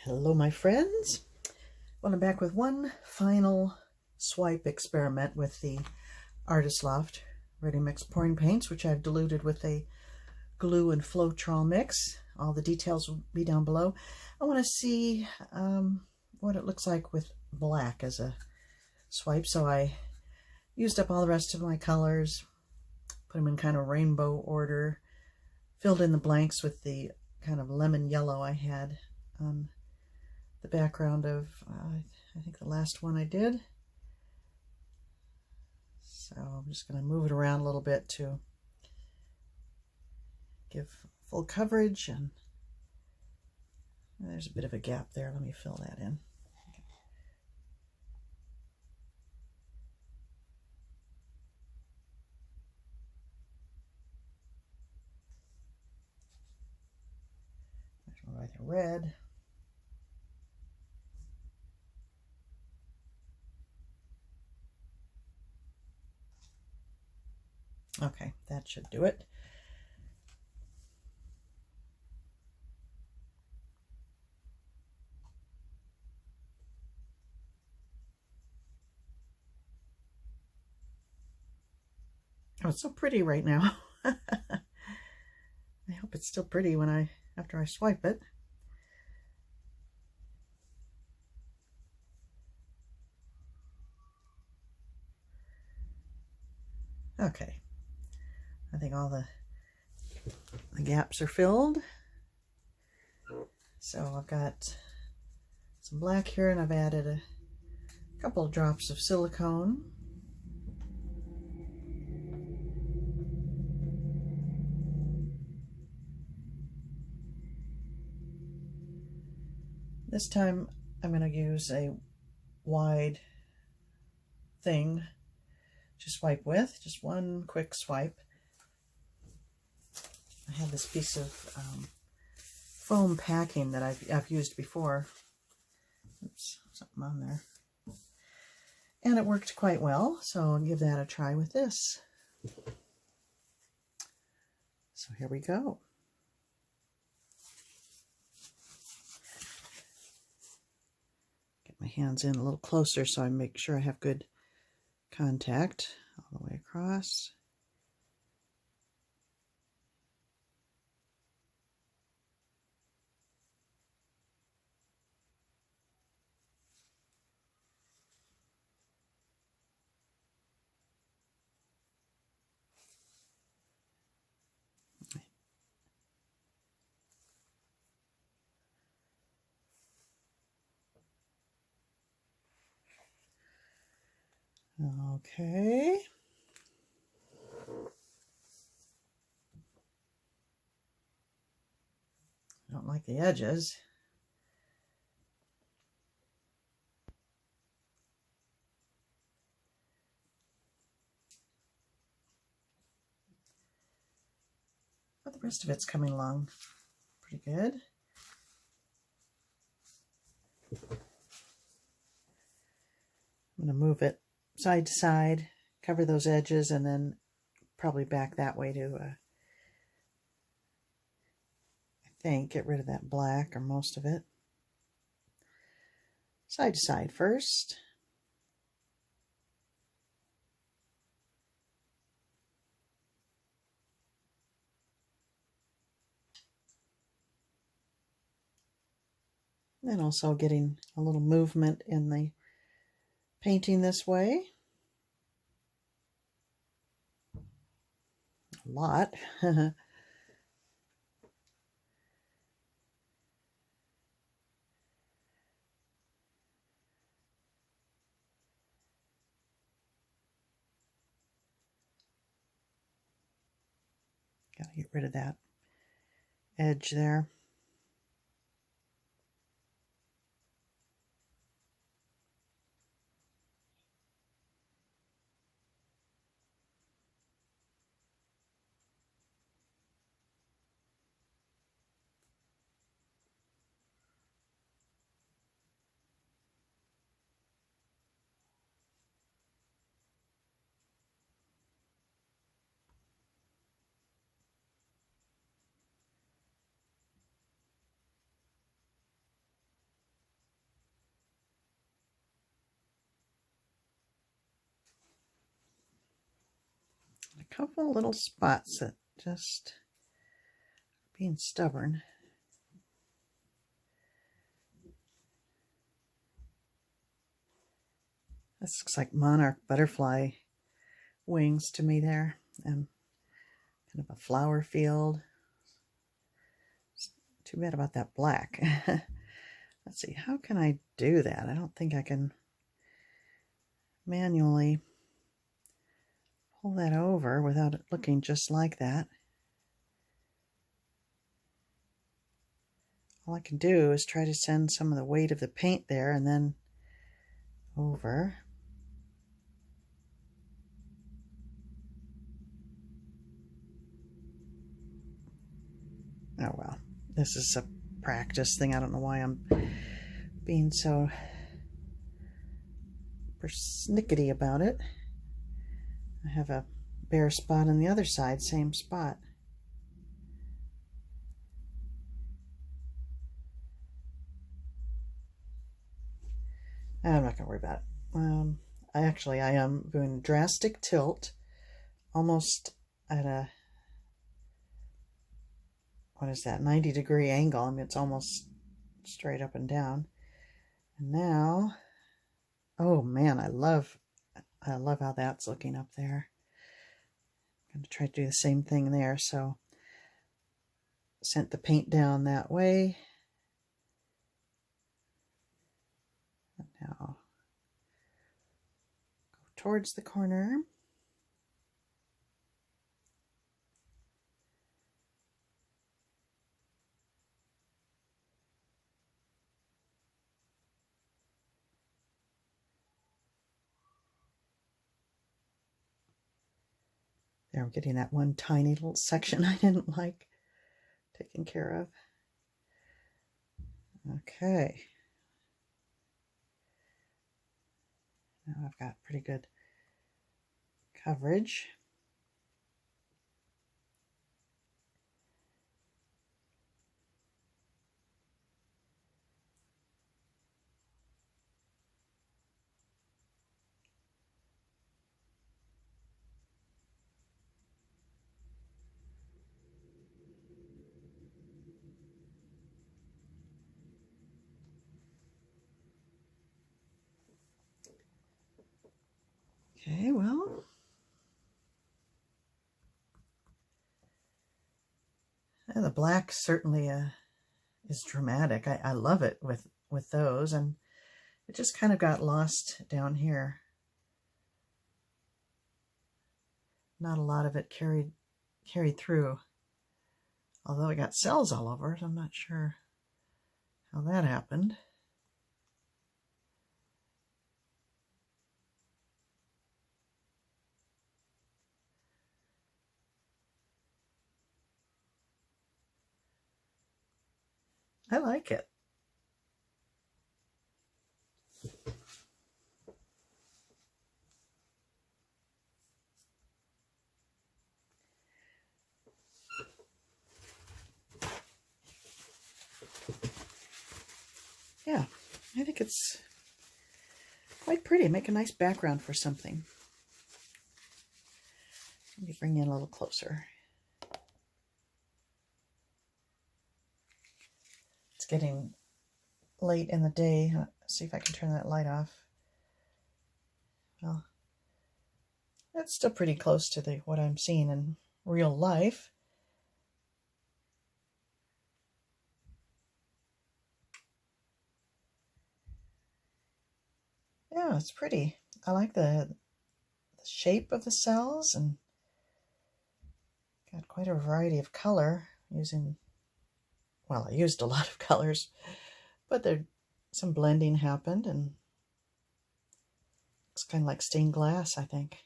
Hello my friends. Well, I'm back with one final swipe experiment with the Artist Loft Ready Mixed pouring paints, which I've diluted with a glue and Floetrol mix. All the details will be down below. I want to see what it looks like with black as a swipe, so I used up all the rest of my colors, put them in kind of rainbow order, filled in the blanks with the kind of lemon yellow I had on the background of, I think the last one I did. So I'm just going to move it around a little bit to give full coverage, and there's a bit of a gap there. Let me fill that in. There's more the red. Okay, that should do it. Oh, it's so pretty right now. I hope it's still pretty when after I swipe it. Okay, I think all the gaps are filled. So I've got some black here, and I've added a couple of drops of silicone. This time I'm going to use a wide thing to swipe with, just one quick swipe. I have this piece of foam packing that I've used before. Oops, something on there. And it worked quite well, so I'll give that a try with this. So here we go. Get my hands in a little closer so I make sure I have good contact all the way across. Okay. I don't like the edges. But the rest of it's coming along pretty good. I'm going to move it side to side, cover those edges, and then probably back that way to, I think, get rid of that black or most of it. Side to side first. And also getting a little movement in the painting this way. A lot. Gotta get rid of that edge there. couple little spots that just being stubborn. This looks like monarch butterfly wings to me there, and kind of a flower field. It's too bad about that black. Let's see, how can I do that? I don't think I can manually pull that over without it looking just like that. All I can do is try to send some of the weight of the paint there and then over. Oh well, this is a practice thing. I don't know why I'm being so persnickety about it. I have a bare spot on the other side, same spot. I'm not going to worry about it. I am doing drastic tilt, almost at a, what is that, 90-degree angle. I mean, it's almost straight up and down. And now, oh man, I love how that's looking up there. I'm going to try to do the same thing there. So, sent the paint down that way. And now, go towards the corner. There, I'm getting that one tiny little section I didn't like taken care of. Okay. Now I've got pretty good coverage. Okay, well, the black certainly is dramatic. I love it with those, and it just kind of got lost down here. Not a lot of it carried through, although I got cells all over, so I'm not sure how that happened. I like it. Yeah, I think it's quite pretty. Make a nice background for something. Let me bring you in a little closer. It's getting late in the day. Let's see if I can turn that light off. Well, that's still pretty close to what I'm seeing in real life. Yeah, it's pretty. I like the shape of the cells, and got quite a variety of color using, well, I used a lot of colors, but some blending happened, and it's kind of like stained glass, I think.